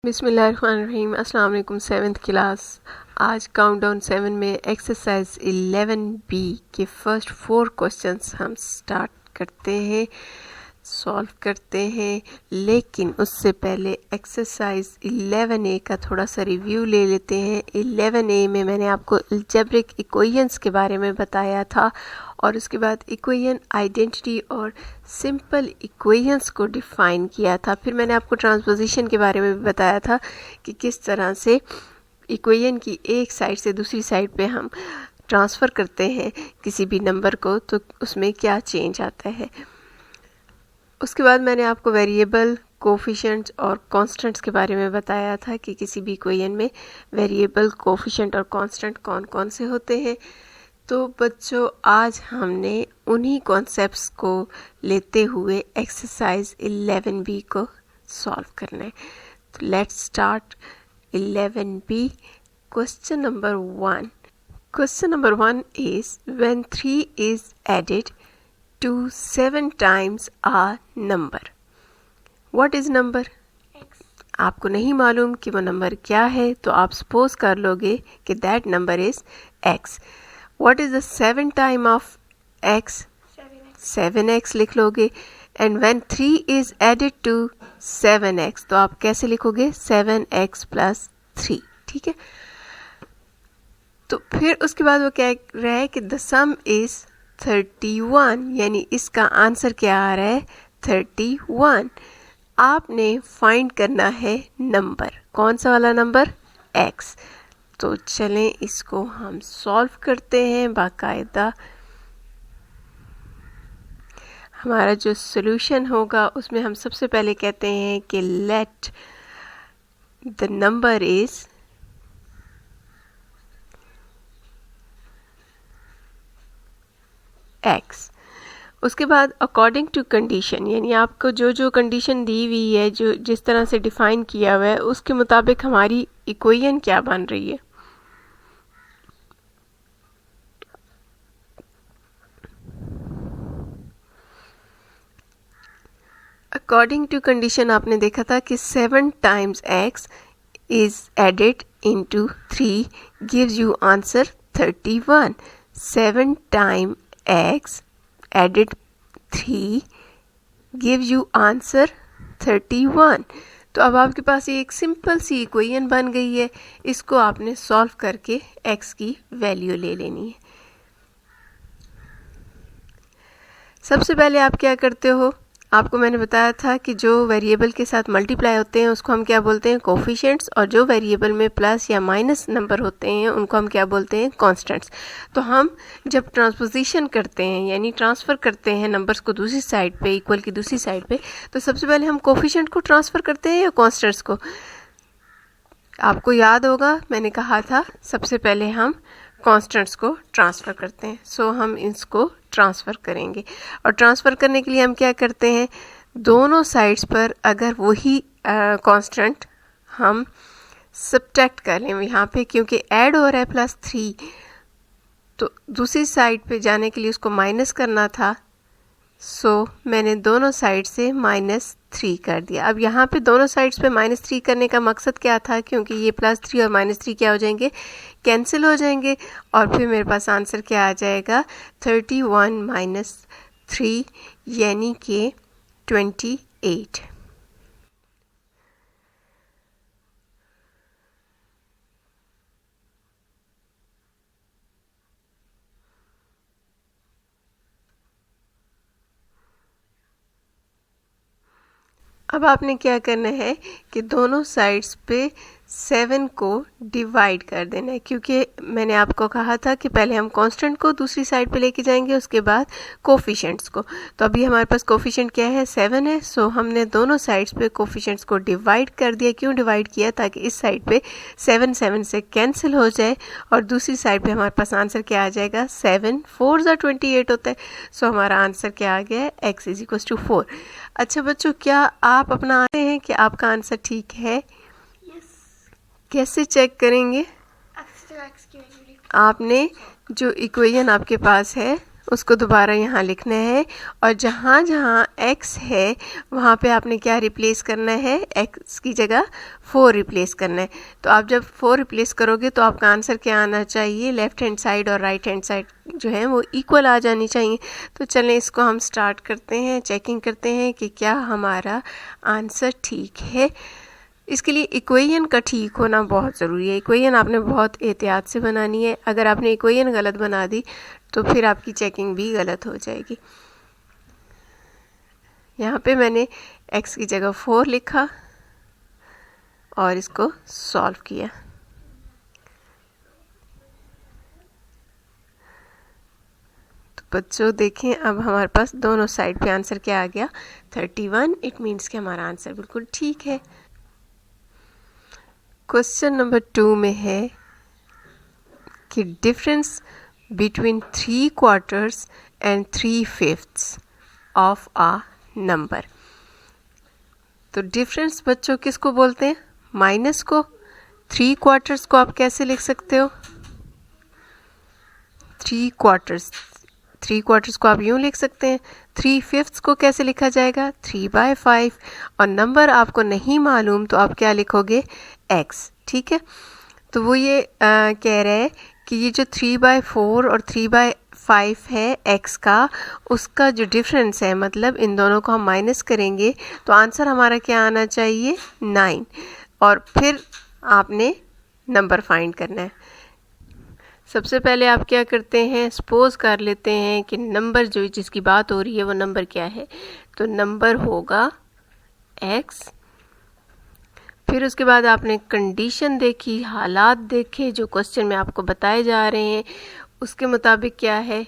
बिस्मिल्लाहिर्रहमानिर्रहीम। अस्सलाम वालेकुम। 7th class. आज काउंटडाउन 7 में एक्सरसाइज 11B के फर्स्ट 4 क्वेश्चंस हम स्टार्ट करते हैं, सॉल्व करते हैं। लेकिन उससे पहले एक्सरसाइज 11A का थोड़ा सा रिव्यू ले लेते हैं। 11A में मैंने आपको अलजेब्रिक इक्वेशंस के बारे में बताया था और उसके बाद इक्वेशन आइडेंटिटी और सिंपल इक्वेशंस को डिफ़ाइन किया था। फिर मैंने आपको ट्रांसपोजिशन के बारे में भी बताया था कि किस तरह से इक्वेशन की एक साइड से दूसरी साइड पे हम ट्रांसफ़र करते हैं किसी भी नंबर को, तो उसमें क्या चेंज आता है। उसके बाद मैंने आपको वेरिएबल, कोफिशिएंट्स और कांस्टेंट्स के बारे में बताया था कि किसी भी इक्वेशन में वेरिएबल, कोफिशिएंट और कांस्टेंट कौन कौन से होते हैं। तो बच्चों, आज हमने उन्हीं कॉन्सेप्ट्स को लेते हुए एक्सरसाइज 11B को सॉल्व करना है। तो let's start 11B। Question number 1। Question number 1 is when 3 is added to 7 times a number. What is number? X. आपको नहीं मालूम कि वो नंबर क्या है, तो आप सपोज कर लोगे कि that number is x. What is the 7 time of x? 7x. 7x लिख लोगे। And when 3 is added to 7x, तो आप कैसे लिखोगे? 7x plus 3। ठीक है। तो फिर उसके बाद वो क्या रहा है कि द सम इज 31, यानी इसका आंसर क्या आ रहा है? 31। आपने फाइंड करना है नंबर, कौन सा वाला नंबर? x। तो चलें इसको हम सॉल्व करते हैं बाकायदा। हमारा जो सॉल्यूशन होगा उसमें हम सबसे पहले कहते हैं कि let the number is x। उसके बाद अकॉर्डिंग टू कंडीशन, यानी आपको जो जो कंडीशन दी हुई है, जो जिस तरह से डिफ़ाइन किया हुआ है, उसके मुताबिक हमारी इक्वेशन क्या बन रही है। अकॉर्डिंग टू कंडीशन आपने देखा था कि 7 times x is added into 3 gives you answer 31. 7 times x added 3 gives you answer 31. तो अब आपके पास ये एक सिंपल सी इक्वेशन बन गई है। इसको आपने सॉल्व करके x की वैल्यू ले लेनी है। सबसे पहले आप क्या करते हो? आपको मैंने बताया था कि जो वेरिएबल के साथ मल्टीप्लाई होते हैं उसको हम क्या बोलते हैं? कोफिशिएंट्स। और जो वेरिएबल में प्लस या माइनस नंबर होते हैं उनको हम क्या बोलते हैं? कांस्टेंट्स। तो हम जब ट्रांसपोजिशन करते हैं, यानी ट्रांसफ़र करते हैं नंबर्स को दूसरी साइड पे, इक्वल की दूसरी साइड पे, तो सबसे पहले हम कोफिशिएंट को ट्रांसफ़र करते हैं या कांस्टेंट्स को? आपको याद होगा मैंने कहा था सबसे पहले हम कांस्टेंट्स को ट्रांसफ़र करते हैं। सो हम इसको ट्रांसफ़र करेंगे और ट्रांसफ़र करने के लिए हम क्या करते हैं? दोनों साइड्स पर अगर वही कांस्टेंट हम सब्ट्रैक्ट कर लें यहाँ पे, क्योंकि ऐड हो रहा है +3, तो दूसरी साइड पे जाने के लिए उसको माइनस करना था। सो मैंने दोनों साइड से -3 कर दिया। अब यहाँ पे दोनों साइड्स पे -3 करने का मकसद क्या था? क्योंकि ये +3 और -3 क्या हो जाएंगे? कैंसिल हो जाएंगे और फिर मेरे पास आंसर क्या आ जाएगा? 31 - 3 यानी कि 28। अब आपने क्या करना है कि दोनों साइड्स पे 7 को डिवाइड कर देना है, क्योंकि मैंने आपको कहा था कि पहले हम कांस्टेंट को दूसरी साइड पे लेके जाएंगे, उसके बाद कोफिशिएंट्स को। तो अभी हमारे पास कोफिशिएंट क्या है? 7 है। सो हमने दोनों साइड्स पे कोफिशिएंट्स को डिवाइड कर दिया। क्यों डिवाइड किया? ताकि इस साइड पे 7 7 से कैंसिल हो जाए और दूसरी साइड पे हमारे पास आंसर क्या आ जाएगा? 7 4 28 होता है। सो हमारा आंसर क्या आ गया है? x = 4। अच्छा बच्चों, क्या आप अपना आते हैं कि आपका आंसर ठीक है? कैसे चेक करेंगे? X to X की वैल्यू लिखो। आपने जो इक्वेशन आपके पास है उसको दोबारा यहाँ लिखना है, और जहाँ जहाँ x है वहाँ पे आपने क्या रिप्लेस करना है, x की जगह 4 रिप्लेस करना है। तो आप जब 4 रिप्लेस करोगे तो आपका आंसर क्या आना चाहिए, लेफ़्ट हैंड साइड और राइट हैंड साइड जो है वो इक्वल आ जानी चाहिए। तो चलें इसको हम स्टार्ट करते हैं, चेकिंग करते हैं कि क्या हमारा आंसर ठीक है। इसके लिए इक्वेशन का ठीक होना बहुत ज़रूरी है। इक्वेशन आपने बहुत एहतियात से बनानी है। अगर आपने इक्वेशन गलत बना दी तो फिर आपकी चेकिंग भी गलत हो जाएगी। यहाँ पे मैंने x की जगह 4 लिखा और इसको सॉल्व किया। तो बच्चों देखें, अब हमारे पास दोनों साइड पे आंसर क्या आ गया, 31। इट मीन्स कि हमारा आंसर बिल्कुल ठीक है। क्वेश्चन नंबर 2 में है कि difference between 3/4 and 3/5 of a number. तो डिफरेंस बच्चों किसको बोलते हैं, माइनस को। 3/4 को आप कैसे लिख सकते हो, 3/4 को आप यूँ लिख सकते हैं। 3/5 को कैसे लिखा जाएगा, 3/5। और नंबर आपको नहीं मालूम तो आप क्या लिखोगे, x। ठीक है, तो वो ये कह रहे हैं कि ये जो 3/4 और 3/5 है x का, उसका जो डिफरेंस है, मतलब इन दोनों को हम माइनस करेंगे तो आंसर हमारा क्या आना चाहिए, 9। और फिर आपने नंबर फाइंड करना है। सबसे पहले आप क्या करते हैं, सपोज कर लेते हैं कि नंबर जो जिसकी बात हो रही है वो नंबर क्या है, तो नंबर होगा x। फिर उसके बाद आपने कंडीशन देखी, हालात देखे जो क्वेश्चन में आपको बताए जा रहे हैं, उसके मुताबिक क्या है,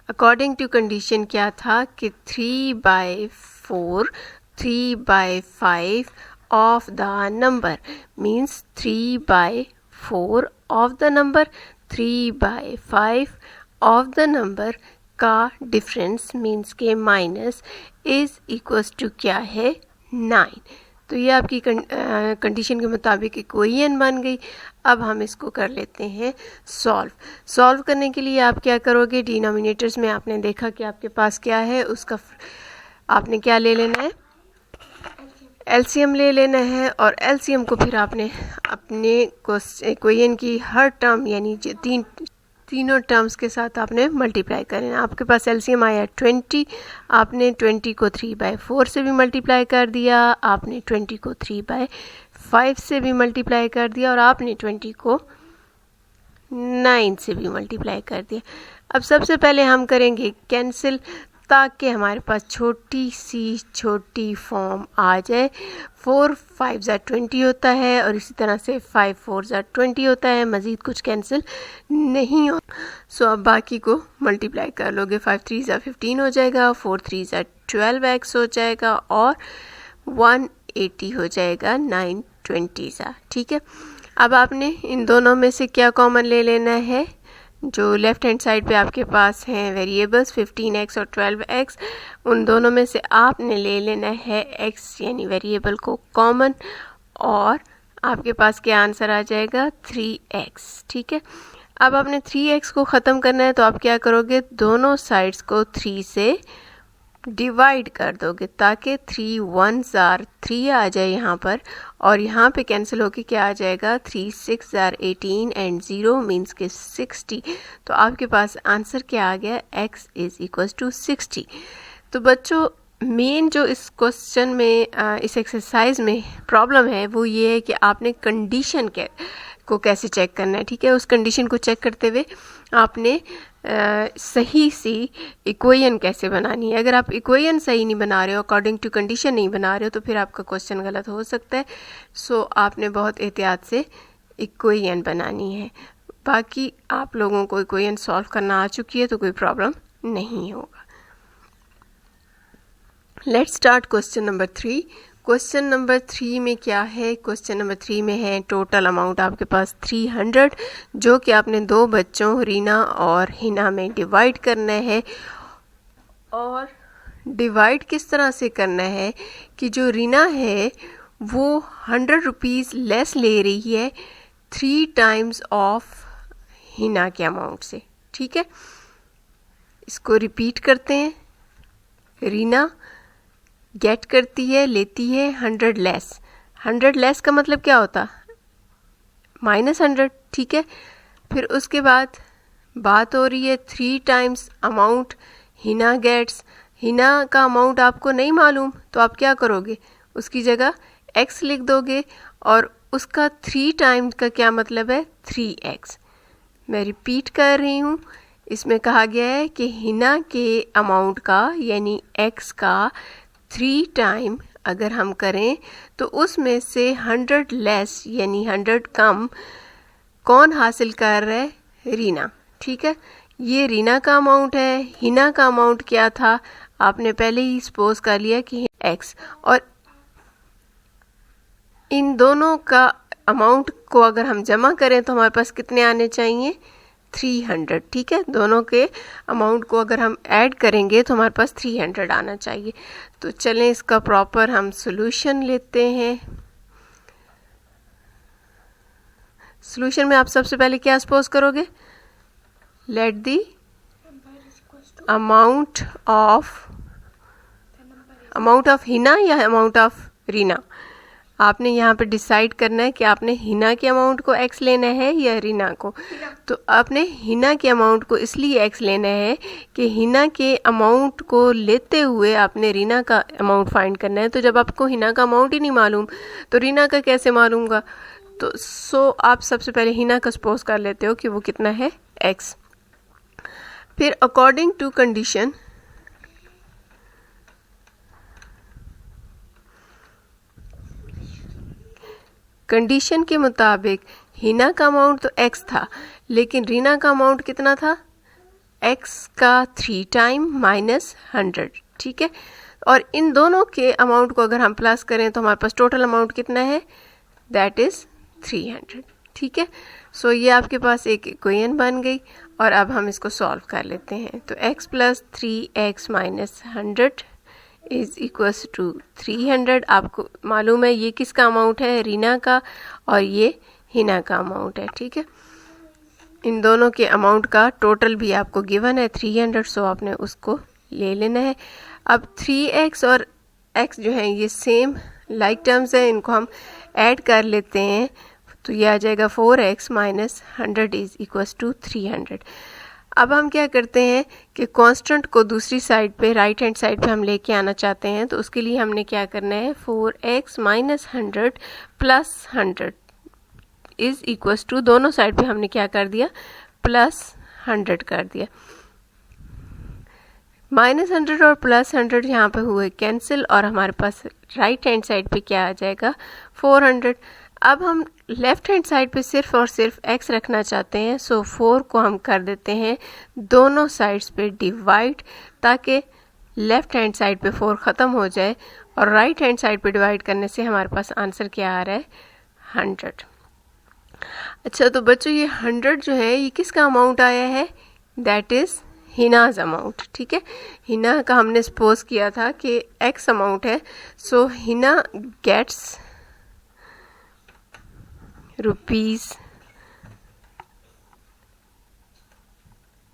अकॉर्डिंग टू कंडीशन क्या था कि 3/4 3/5 of the number means 3/4 of the number, 3/5 of the number का डिफरेंस मीन्स के माइनस इज इक्वल्स टू क्या है, 9। तो ये आपकी कंडीशन के मुताबिक इक्वेशन बन गई। अब हम इसको कर लेते हैं सॉल्व करने के लिए आप क्या करोगे, डिनोमिनेटर्स में आपने देखा कि आपके पास क्या है, उसका आपने क्या ले लेना है, एलसीएम ले लेना है। और एलसीएम को फिर आपने अपने इक्वेशन की हर टर्म यानी तीनों टर्म्स के साथ आपने मल्टीप्लाई करना। आपके पास एलसीएम आया 20, आपने 20 को 3/4 से भी मल्टीप्लाई कर दिया, आपने 20 को 3/5 से भी मल्टीप्लाई कर दिया, और आपने 20 को 9 से भी मल्टीप्लाई कर दिया। अब सबसे पहले हम करेंगे कैंसिल, ताकि हमारे पास छोटी फॉर्म आ जाए। 4 5 20 होता है, और इसी तरह से 5 4 20 होता है, मज़ीद कुछ कैंसिल नहीं हो। सो अब बाकी को मल्टीप्लाई कर लोगे, 5 3 15 हो जाएगा, 4 3 12x हो जाएगा, और 180 हो जाएगा 9 20 ठीक है। अब आपने इन दोनों में से क्या कॉमन ले लेना है, जो लेफ़्ट हैंड साइड पे आपके पास हैं वेरिएबल्स 15x और 12x, उन दोनों में से आपने ले लेना है x यानी वेरिएबल को कॉमन, और आपके पास क्या आंसर आ जाएगा, 3x। ठीक है, अब आपने 3x को ख़त्म करना है, तो आप क्या करोगे, दोनों साइड्स को 3 से डिवाइड कर दोगे, ताकि 3 1s 3 आ जाए यहाँ पर, और यहाँ पे कैंसिल होके क्या आ जाएगा, 3 6 18 एंड 0 मीन्स के 60। तो आपके पास आंसर क्या आ गया, x इज़ इक्वल्स टू 60। तो बच्चों मेन जो इस क्वेश्चन में इस एक्सरसाइज में प्रॉब्लम है वो ये है कि आपने कंडीशन को कैसे चेक करना है। ठीक है, उस कंडीशन को चेक करते हुए आपने सही सी इक्वेशन कैसे बनानी है। अगर आप इक्वेशन सही नहीं बना रहे हो, अकॉर्डिंग टू कंडीशन नहीं बना रहे हो, तो फिर आपका क्वेश्चन गलत हो सकता है। सो आपने बहुत एहतियात से इक्वेशन बनानी है। बाकी आप लोगों को इक्वेशन सॉल्व करना आ चुकी है तो कोई प्रॉब्लम नहीं होगा। Let's start question number 3। Question number 3 में क्या है, क्वेश्चन नंबर 3 में है टोटल अमाउंट आपके पास 300, जो कि आपने दो बच्चों रीना और हिना में डिवाइड करना है। और डिवाइड किस तरह से करना है कि जो रीना है वो 100 रुपीज़ लेस ले रही है 3 टाइम्स ऑफ हिना के अमाउंट से। ठीक है, इसको रिपीट करते हैं। रीना गेट करती है, लेती है 100 लेस। 100 लेस का मतलब क्या होता? -100। ठीक है, फिर उसके बाद बात हो रही है 3 times amount Hina gets. Hina का अमाउंट आपको नहीं मालूम तो आप क्या करोगे? उसकी जगह x लिख दोगे और उसका 3 टाइम्स का क्या मतलब है? 3x। मैं रिपीट कर रही हूँ, इसमें कहा गया है कि हिना के अमाउंट का यानी x का 3 टाइम अगर हम करें तो उसमें से 100 लेस यानी 100 कम कौन हासिल कर रहा है? रीना। ठीक है, ये रीना का अमाउंट है। हिना का अमाउंट क्या था? आपने पहले ही सपोज कर लिया कि x, और इन दोनों का अमाउंट को अगर हम जमा करें तो हमारे पास कितने आने चाहिए? 300। ठीक है, दोनों के अमाउंट को अगर हम ऐड करेंगे तो हमारे पास 300 आना चाहिए। तो चलें इसका प्रॉपर हम सॉल्यूशन लेते हैं। सॉल्यूशन में आप सबसे पहले क्या सपोज करोगे? Let the amount of Hina या अमाउंट ऑफ रीना। आपने यहाँ पे डिसाइड करना है कि आपने हिना के अमाउंट को x लेना है या रीना को। तो आपने हिना के अमाउंट को इसलिए x लेना है कि हिना के अमाउंट को लेते हुए आपने रीना का अमाउंट फाइंड करना है। तो जब आपको हिना का अमाउंट ही नहीं मालूम तो रीना का कैसे मालूम? तो आप सबसे पहले हिना का सपोज कर लेते हो कि वो कितना है? x। फिर अकॉर्डिंग टू कंडीशन के मुताबिक हिना का अमाउंट तो x था, लेकिन रीना का अमाउंट कितना था? x का 3 टाइम -100। ठीक है, और इन दोनों के अमाउंट को अगर हम प्लस करें तो हमारे पास टोटल अमाउंट कितना है? That is 300। ठीक है, सो ये आपके पास एक इक्वेशन बन गई और अब हम इसको सॉल्व कर लेते हैं। तो x + 3x - 100 is equals to 300। आपको मालूम है ये किसका अमाउंट है? रीना का, और ये हिना का अमाउंट है। ठीक है, इन दोनों के अमाउंट का टोटल भी आपको गिवन है 300, सो आपने उसको ले लेना है। अब 3x और x जो है ये सेम लाइक टर्म्स है, इनको हम ऐड कर लेते हैं तो ये आ जाएगा 4x - 100 इज़ इक्वल्स टू 300। अब हम क्या करते हैं कि कांस्टेंट को दूसरी साइड पे, राइट हैंड साइड पे हम लेके आना चाहते हैं। तो उसके लिए हमने क्या करना है? 4x - 100 + 100 इज़ इक्वल्स टू, दोनों साइड पे हमने क्या कर दिया? +100 कर दिया। -100 और +100 यहाँ पे हुए कैंसिल और हमारे पास राइट हैंड साइड पे क्या आ जाएगा? 400। अब हम लेफ़्ट हैंड साइड पे सिर्फ और सिर्फ x रखना चाहते हैं, सो 4 को हम कर देते हैं दोनों साइड्स पे डिवाइड, ताकि लेफ़्ट हैंड साइड पे 4 ख़त्म हो जाए और राइट हैंड साइड पे डिवाइड करने से हमारे पास आंसर क्या आ रहा है? 100। अच्छा, तो बच्चों ये 100 जो है ये किसका अमाउंट आया है? That is Hina's amount. ठीक है, हिना का हमने सपोज किया था कि x अमाउंट है, सो हिना गेट्स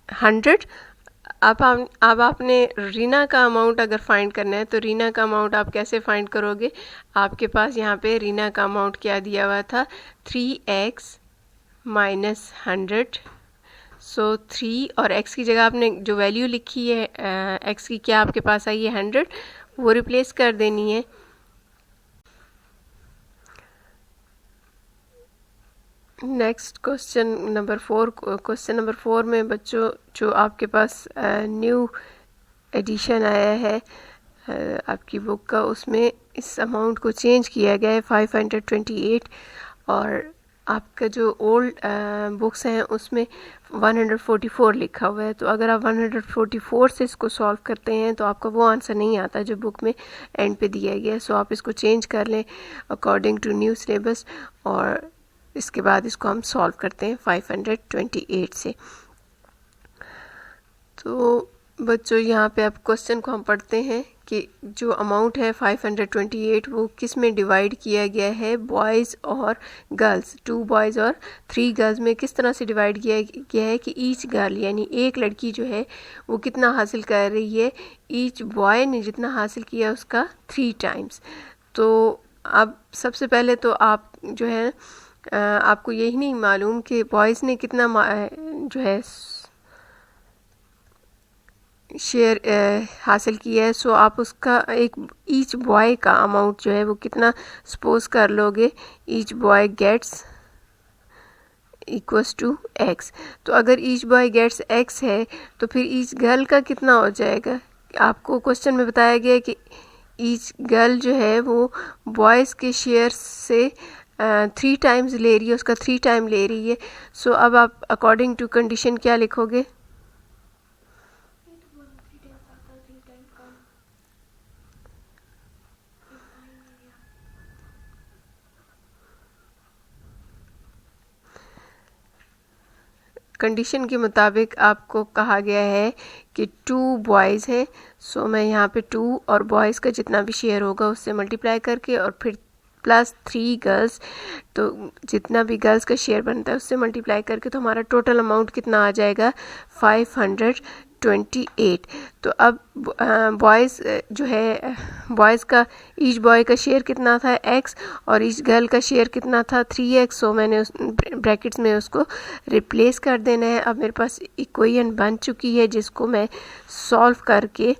₹100। अब आपने रीना का अमाउंट अगर फाइंड करना है तो रीना का अमाउंट आप कैसे फाइंड करोगे? आपके पास यहाँ पे रीना का अमाउंट क्या दिया हुआ था? 3x - 100। सो 3 और x की जगह आपने जो वैल्यू लिखी है x की, क्या आपके पास आई है? 100, वो रिप्लेस कर देनी है। नेक्स्ट क्वेश्चन नंबर 4 में बच्चों जो आपके पास न्यू एडिशन आया है आपकी बुक का, उसमें इस अमाउंट को चेंज किया गया है 528, और आपका जो ओल्ड बुक्स हैं उसमें 144 लिखा हुआ है। तो अगर आप 144 से इसको सॉल्व करते हैं तो आपका वो आंसर नहीं आता जो बुक में एंड पे दिया गया है। सो आप इसको चेंज कर लें अकॉर्डिंग टू न्यू सिलेबस, और इसके बाद इसको हम सॉल्व करते हैं 528 से। तो बच्चों यहाँ पे अब क्वेश्चन को हम पढ़ते हैं कि जो अमाउंट है 528 वो किस में डिवाइड किया गया है, बॉयज़ और गर्ल्स, 2 बॉयज़ और 3 गर्ल्स में किस तरह से डिवाइड किया गया है कि ईच गर्ल यानी एक लड़की जो है वो कितना हासिल कर रही है, ईच बॉय ने जितना हासिल किया उसका 3 टाइम्स। तो अब सबसे पहले तो आप जो है आपको यही नहीं मालूम कि बॉयज़ ने कितना जो है शेयर हासिल किया है, सो आप उसका एक ईच बॉय का अमाउंट जो है वो कितना सपोज कर लोगे, each boy gets equals to X. तो अगर ईच बॉय गेट्स एक्स है तो फिर ईच गर्ल का कितना हो जाएगा। आपको क्वेश्चन में बताया गया है कि ईच गर्ल जो है वो बॉयज़ के शेयर से 3 टाइम्स ले रही है, उसका 3 टाइम ले रही है। सो अब आप अकॉर्डिंग टू कंडीशन क्या लिखोगे, कंडीशन के मुताबिक आपको कहा गया है कि 2 बॉयज़ है, सो मैं यहाँ पे 2 और बॉयज़ का जितना भी शेयर होगा उससे मल्टीप्लाई करके और फिर प्लस 3 गर्ल्स, तो जितना भी गर्ल्स का शेयर बनता है उससे मल्टीप्लाई करके तो हमारा टोटल अमाउंट कितना आ जाएगा 528। तो अब बॉयज़ जो है बॉयज़ का ईच बॉय का शेयर कितना था x और ईच गर्ल का शेयर कितना था 3x। सो मैंने उस ब्रैकेट्स में उसको रिप्लेस कर देना है। अब मेरे पास इक्वेशन बन चुकी है जिसको मैं सॉल्व करके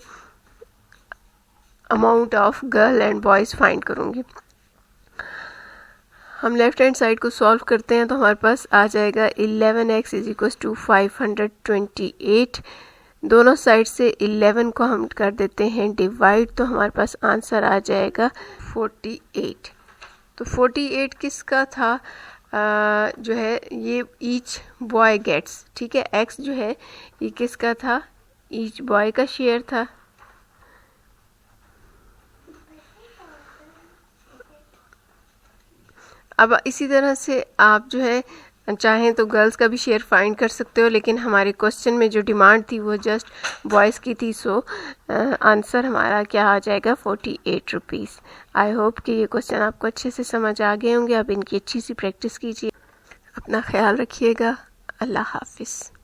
amount of girl and boys find करूँगी। हम लेफ़्ट हैंड साइड को सॉल्व करते हैं तो हमारे पास आ जाएगा 11x इज इक्वल्स टू 528। दोनों साइड से 11 को हम कर देते हैं डिवाइड, तो हमारे पास आंसर आ जाएगा 48। तो 48 किसका था, जो है ये ईच बॉय गेट्स, ठीक है, x जो है ये किसका था, ईच बॉय का शेयर था। अब इसी तरह से आप जो है चाहें तो गर्ल्स का भी शेयर फाइंड कर सकते हो, लेकिन हमारे क्वेश्चन में जो डिमांड थी वो जस्ट बॉयज़ की थी, सो आंसर हमारा क्या आ जाएगा 48 रुपीज़। आई होप कि ये क्वेश्चन आपको अच्छे से समझ आ गए होंगे। अब इनकी अच्छी सी प्रैक्टिस कीजिए। अपना ख्याल रखिएगा। अल्लाह हाफिज़।